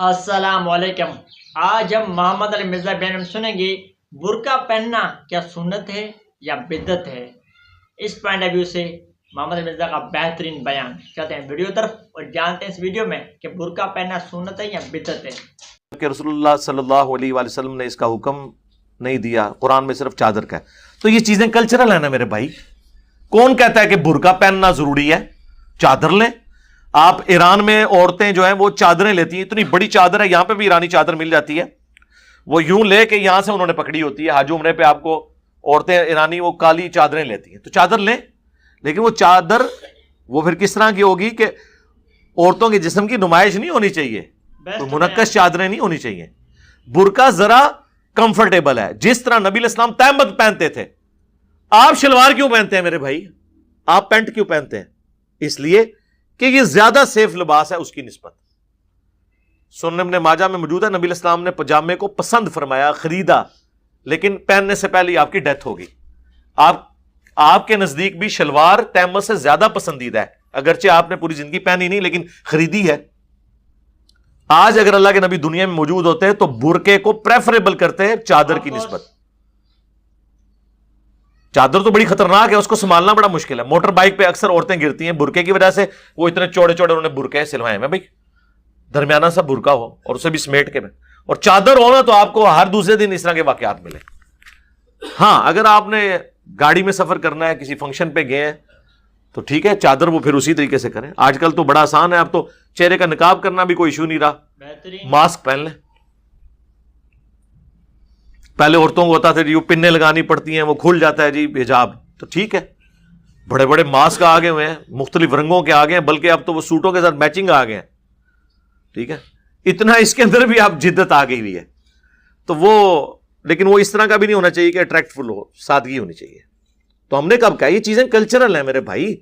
السلام علیکم۔ آج ہم محمد علی مرزا بیان میں سنیں گے برقع پہننا کیا سنت ہے یا بدعت ہے۔ اس پوائنٹ آف ویو سے محمد علی مرزا کا بہترین بیان۔ چلتے ہیں ویڈیو طرف اور جانتے ہیں اس ویڈیو میں کہ برقع پہننا سنت ہے یا بدعت ہے۔ کہ رسول اللہ صلی اللہ علیہ وآلہ وسلم نے اس کا حکم نہیں دیا، قرآن میں صرف چادر کا ہے۔ تو یہ چیزیں کلچرل ہیں نا میرے بھائی۔ کون کہتا ہے کہ برقع پہننا ضروری ہے؟ چادر لیں۔ آپ ایران میں عورتیں جو ہیں وہ چادریں لیتی ہیں، اتنی بڑی چادر ہے، یہاں پہ بھی ایرانی چادر مل جاتی ہے، وہ یوں لے کے یہاں سے انہوں نے پکڑی ہوتی ہے۔ حج عمرے پہ آپ کو عورتیں ایرانی وہ کالی چادریں لیتی ہیں، تو چادر لیں، لیکن وہ چادر وہ پھر کس طرح کی ہوگی کہ عورتوں کے جسم کی نمائش نہیں ہونی چاہیے، کوئی منعکس چادریں نہیں ہونی چاہیے۔ برقع ذرا کمفرٹیبل ہے، جس طرح نبی علیہ السلام تہمت پہنتے تھے۔ آپ شلوار کیوں پہنتے ہیں میرے بھائی؟ آپ پینٹ کیوں پہنتے ہیں؟ اس لیے کہ یہ زیادہ سیف لباس ہے اس کی نسبت۔ سنن ابن ماجہ میں موجود ہے، نبی علیہ السلام نے پجامے کو پسند فرمایا، خریدا، لیکن پہننے سے پہلے آپ کی ڈیتھ ہوگی۔ آپ کے نزدیک بھی شلوار تیمم سے زیادہ پسندیدہ ہے، اگرچہ آپ نے پوری زندگی پہنی نہیں لیکن خریدی ہے۔ آج اگر اللہ کے نبی دنیا میں موجود ہوتے ہیں تو برقعے کو پریفریبل کرتے ہیں چادر کی نسبت۔ چادر تو بڑی خطرناک ہے، اس کو سنبھالنا بڑا مشکل ہے۔ موٹر بائک پہ اکثر عورتیں گرتی ہیں برقعے کی وجہ سے، وہ اتنے چوڑے چوڑے انہوں نے برقعے سلوائے ہیں بھائی، درمیانہ سا برقع ہو اور اسے بھی سمیٹ کے میں، اور چادر ہو نا تو آپ کو ہر دوسرے دن اس طرح کے واقعات ملیں۔ ہاں اگر آپ نے گاڑی میں سفر کرنا ہے، کسی فنکشن پہ گئے ہیں تو ٹھیک ہے، چادر وہ پھر اسی طریقے سے کریں۔ آج کل تو بڑا آسان ہے، اب تو چہرے کا نقاب کرنا بھی کوئی ایشو نہیں رہا، ماسک پہن لیں۔ پہلے عورتوں کو ہوتا تھا جی وہ پنیں لگانی پڑتی ہیں، وہ کھل جاتا ہے جی حجاب، تو ٹھیک ہے، بڑے بڑے ماسک آ گئے ہوئے ہیں، مختلف رنگوں کے آ گئے ہیں، بلکہ اب تو وہ سوٹوں کے ساتھ میچنگ آ گئے ہیں، ٹھیک ہے، اتنا اس کے اندر بھی آپ جدت آ گئی ہوئی ہے۔ تو وہ لیکن وہ اس طرح کا بھی نہیں ہونا چاہیے کہ اٹریکٹ فل ہو، سادگی ہونی چاہیے۔ تو ہم نے کب کہا یہ چیزیں کلچرل ہیں میرے بھائی۔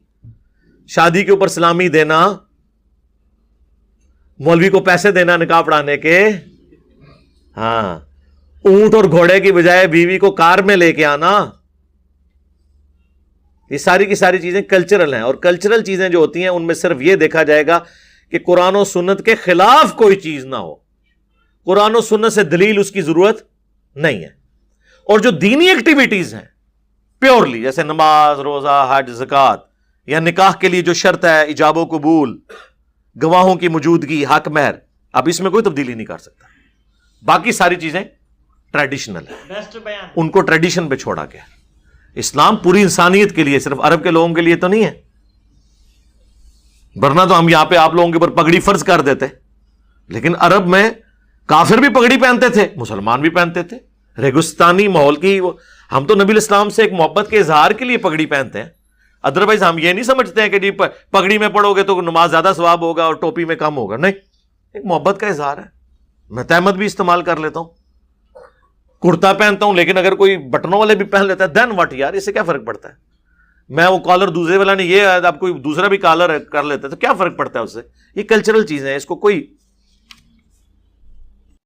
شادی کے اوپر سلامی دینا، مولوی کو پیسے دینا نکاح پڑھانے کے، ہاں، اونٹ اور گھوڑے کی بجائے بیوی کو کار میں لے کے آنا، یہ ساری کی ساری چیزیں کلچرل ہیں۔ اور کلچرل چیزیں جو ہوتی ہیں ان میں صرف یہ دیکھا جائے گا کہ قرآن و سنت کے خلاف کوئی چیز نہ ہو، قرآن و سنت سے دلیل اس کی ضرورت نہیں ہے۔ اور جو دینی ایکٹیویٹیز ہیں پیورلی، جیسے نماز، روزہ، حج، زکوٰۃ، یا نکاح کے لیے جو شرط ہے ایجاب و قبول، گواہوں کی موجودگی، حق مہر، اب اس میں کوئی تبدیلی نہیں کر سکتا۔ باقی ساری چیزیں ٹریڈیشنل ہے، ان کو ٹریڈیشن پہ چھوڑا گیا۔ اسلام پوری انسانیت کے لیے، صرف عرب کے لوگوں کے لیے تو نہیں ہے، ورنہ تو ہم یہاں پہ آپ لوگوں کے اوپر پگڑی فرض کر دیتے۔ لیکن عرب میں کافر بھی پگڑی پہنتے تھے، مسلمان بھی پہنتے تھے، ریگستانی ماحول کی ہم تو نبی الاسلام سے ایک محبت کے اظہار کے لیے پگڑی پہنتے ہیں۔ ادروائز ہم یہ نہیں سمجھتے ہیں کہ جی پگڑی میں پڑھو گے تو نماز زیادہ ثواب ہوگا اور ٹوپی میں کم ہوگا، نہیں، ایک محبت کا اظہار ہے۔ میں تہمت بھی استعمال کر لیتا ہوں، کرتا پہنتا ہوں، لیکن اگر کوئی بٹنوں والے بھی پہن لیتا ہے دین واٹ یار، اس سے کیا فرق پڑتا ہے؟ میں وہ کالر دوسرے والا نہیں، یہ اب کوئی دوسرا بھی کالر کر لیتا ہے تو کیا فرق پڑتا ہے اس سے؟ یہ کلچرل چیزیں ہیں، اس کو کوئی